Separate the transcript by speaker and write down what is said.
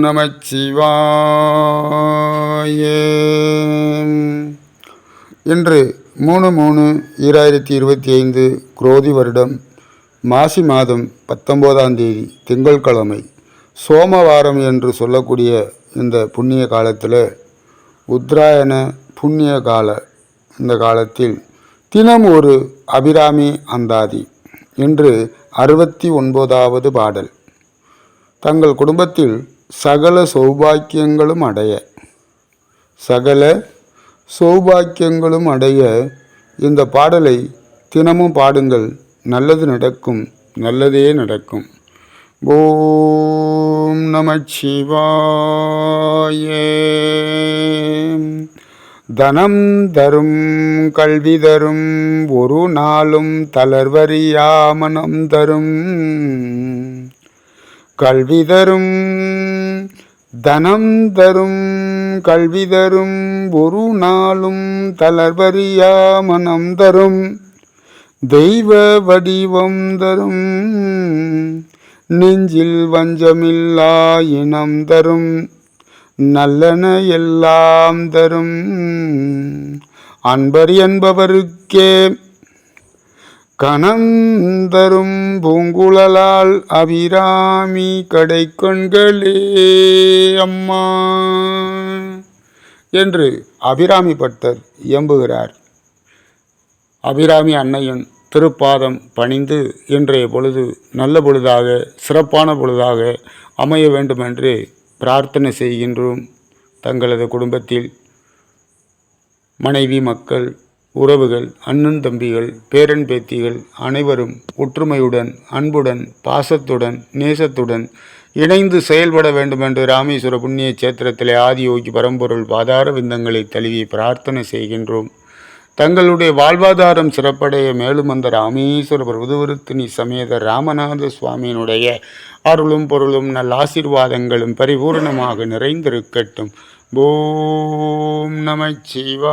Speaker 1: நமச்சிவாய. இன்று 3/3/2025 குரோதி வருடம் மாசி மாதம் 19ஆம் தேதி திங்கட்கிழமை சோமவாரம் என்று சொல்லக்கூடிய இந்த புண்ணிய காலத்தில் உத்தராயண புண்ணிய கால இந்த காலத்தில் தினம் ஒரு அபிராமி அந்தாதி. இன்று 69வது பாடல். தங்கள் குடும்பத்தில் சகல சௌபாக்கியங்களும் அடைய இந்த பாடலை தினமும் பாடுங்கள். நல்லது நடக்கும், நல்லதே நடக்கும். ஓம் நமச்சிவாய. தனம் தரும் கல்வி தரும் ஒரு நாளும் தளர்வறியா மனம் தரும். கல்வி தரும் தனம் தரும் கல்வி தரும் ஒரு நாளும் தளர்வறியா மனம் தரும். தெய்வ வடிவம் தரும் நெஞ்சில் வஞ்சமில்லா இனம் தரும். நல்லன எல்லாம் தரும் அன்பர் என்பவருக்கே. கணம் தரும் பூங்குழலால் அபிராமி கடை கண்களே அம்மா என்று அபிராமி பட்டர் இயம்புகிறார். அபிராமி அன்னையின் திருப்பாதம் பணிந்து இன்றைய பொழுது நல்ல பொழுதாக, சிறப்பான பொழுதாக அமைய வேண்டுமென்று பிரார்த்தனை செய்கின்றோம். தங்களது குடும்பத்தில் மனைவி, மக்கள், உறவுகள், அண்ணன் தம்பிகள், பேரன் பேத்திகள் அனைவரும் ஒற்றுமையுடன், அன்புடன், பாசத்துடன், நேசத்துடன் இணைந்து செயல்பட வேண்டுமென்று ராமேஸ்வர புண்ணிய சேத்திரத்திலே ஆதியோகி பரம்பொருள் பாதார விந்தங்களை தழுவி பிரார்த்தனை செய்கின்றோம். தங்களுடைய வாழ்வாதாரம் சிறப்படைய மேலும் அந்த ராமேஸ்வர பிரபுவருத்தினி சமேத ராமநாத சுவாமியினுடைய அருளும் பொருளும் நல்ல ஆசீர்வாதங்களும் பரிபூர்ணமாக நிறைந்திருக்கட்டும். ஓம் நமச்சிவாய.